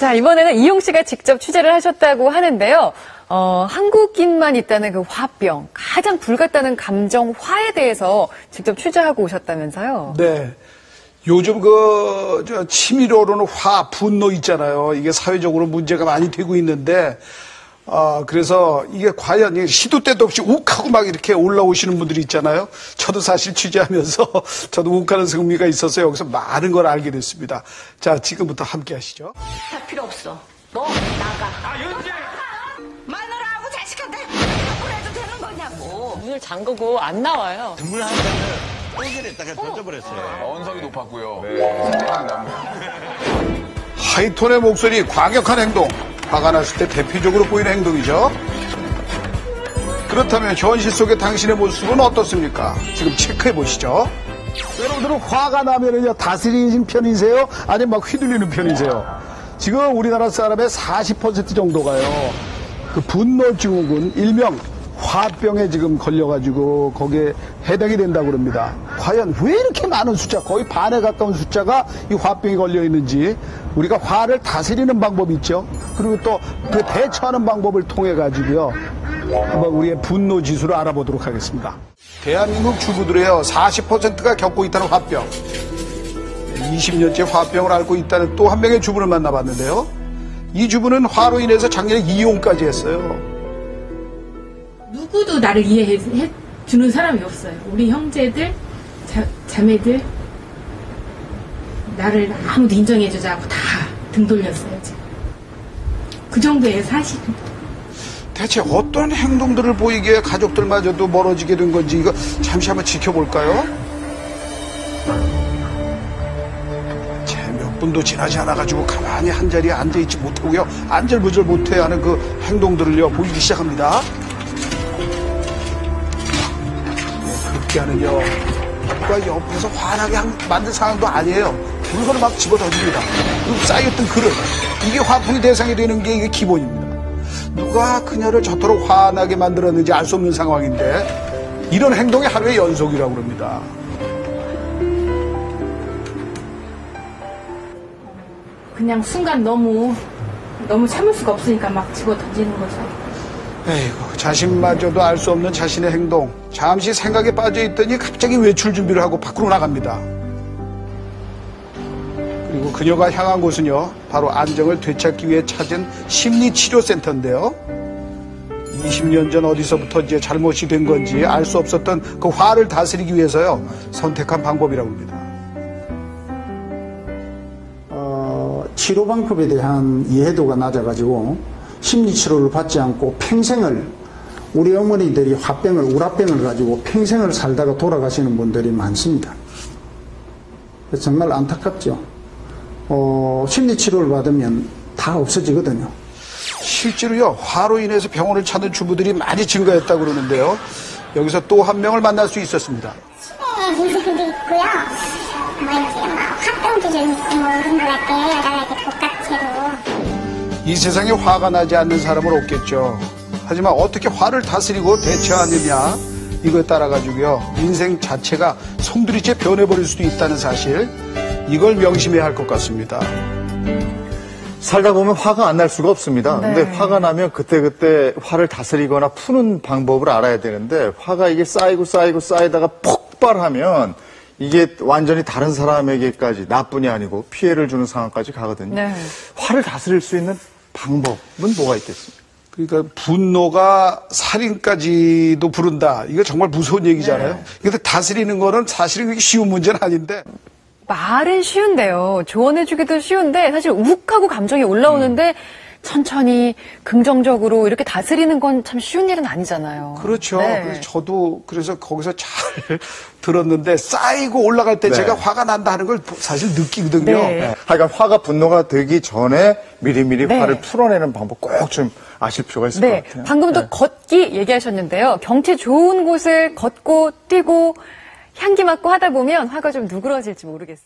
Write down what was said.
자, 이번에는 이용 씨가 직접 취재를 하셨다고 하는데요. 한국인만 있다는 그 화병, 가장 불같다는 감정 화에 대해서 직접 취재하고 오셨다면서요? 네. 요즘 치밀어오르는 화, 분노 있잖아요. 이게 사회적으로 문제가 많이 되고 있는데, 그래서 이게 과연 시도 때도 없이 욱하고 막 이렇게 올라오시는 분들이 있잖아요. 저도 사실 취재하면서 저도 욱하는 흥미가 있어서 여기서 많은 걸 알게 됐습니다. 자, 지금부터 함께 하시죠. 다 필요 없어. 너 나가. 윤재! 마누라하고 자식한테 보내도 되는 거냐고. 문을 잠그고 안 나와요. 등물 한 잔을 똥에다가 던져버렸어요. 언성이 높았고요. 하이톤의 목소리, 과격한 행동. 화가 났을 때 대표적으로 보이는 행동이죠. 그렇다면 현실 속의 당신의 모습은 어떻습니까? 지금 체크해 보시죠. 여러분들은 화가 나면은요, 다스리는 편이세요? 아니면 막 휘둘리는 편이세요? 지금 우리나라 사람의 40% 정도가요, 그 분노 증후군, 일명 화병에 지금 걸려가지고 거기에 해당이 된다고 그럽니다. 과연 왜 이렇게 많은 숫자, 거의 반에 가까운 숫자가 이 화병에 걸려 있는지, 우리가 화를 다스리는 방법이 있죠. 그리고 또 그 대처하는 방법을 통해 가지고요, 한번 우리의 분노 지수를 알아보도록 하겠습니다. 대한민국 주부들의요, 40%가 겪고 있다는 화병. 20년째 화병을 앓고 있다는 또 한 명의 주부를 만나봤는데요. 이 주부는 화로 인해서 작년에 이혼까지 했어요. 누구도 나를 이해해 주는 사람이 없어요. 우리 형제들, 자매들, 나를 아무도 인정해주지 않고 다 등 돌렸어요, 지금. 그 정도의 사실입니다. 대체 어떤 행동들을 보이기에 가족들마저도 멀어지게 된 건지 이거 잠시 한번 지켜볼까요? 제 몇 분도 지나지 않아가지고 가만히 한 자리에 앉아있지 못하고요, 안절부절 못해 하는 그 행동들을요 보이기 시작합니다. 그렇게 하는요, 누가 옆에서 화나게 만든 상황도 아니에요. 물건을 막 집어던집니다. 그리고 쌓였던 그릇, 이게 화풍의 대상이 되는 게 이게 기본입니다. 누가 그녀를 저토록 화나게 만들었는지 알 수 없는 상황인데, 이런 행동이 하루의 연속이라고 합니다. 그냥 순간 너무 참을 수가 없으니까 막 집어 던지는 거죠. 에이구, 자신마저도 알 수 없는 자신의 행동. 잠시 생각에 빠져있더니 갑자기 외출 준비를 하고 밖으로 나갑니다. 그리고 그녀가 향한 곳은요, 바로 안정을 되찾기 위해 찾은 심리치료센터인데요. 20년 전 어디서부터 이제 잘못이 된 건지 알 수 없었던 그 화를 다스리기 위해서요, 선택한 방법이라고 합니다. 치료 방법에 대한 이해도가 낮아가지고 심리치료를 받지 않고 평생을, 우리 어머니들이 우라병을 가지고 평생을 살다가 돌아가시는 분들이 많습니다. 정말 안타깝죠. 심리치료를 받으면 다 없어지거든요. 실제로요, 화로 인해서 병원을 찾는 주부들이 많이 증가했다고 그러는데요. 여기서 또 한 명을 만날 수 있었습니다. 치매 인생도 있고요. 화병 조절 이런 거 할 때 여자한테 독각제로. 이 세상에 화가 나지 않는 사람은 없겠죠. 하지만 어떻게 화를 다스리고 대처하느냐, 이거에 따라 가지고요, 인생 자체가 송두리째 변해버릴 수도 있다는 사실, 이걸 명심해야 할 것 같습니다. 살다 보면 화가 안 날 수가 없습니다. 네. 근데 화가 나면 그때그때 화를 다스리거나 푸는 방법을 알아야 되는데, 화가 이게 쌓이다가 폭발하면 이게 완전히 다른 사람에게까지, 나뿐이 아니고 피해를 주는 상황까지 가거든요. 네. 화를 다스릴 수 있는 방법은 뭐가 있겠습니까? 그러니까 분노가 살인까지도 부른다. 이거 정말 무서운 얘기잖아요. 근데 다스리는 거는 사실은 그렇게 쉬운 문제는 아닌데, 말은 쉬운데요. 조언해주기도 쉬운데 사실 욱하고 감정이 올라오는데 천천히 긍정적으로 이렇게 다스리는 건 참 쉬운 일은 아니잖아요. 그렇죠. 네. 그래서 저도 그래서 거기서 잘 들었는데, 쌓이고 올라갈 때 네. 제가 화가 난다 하는 걸 사실 느끼거든요. 네. 하여간 화가 분노가 되기 전에 미리미리 네. 화를 풀어내는 방법 꼭 좀 아실 필요가 있을 네, 것 같아요. 방금도 네. 걷기 얘기하셨는데요. 경치 좋은 곳을 걷고 뛰고 향기 맡고 하다 보면 화가 좀 누그러질지 모르겠어요.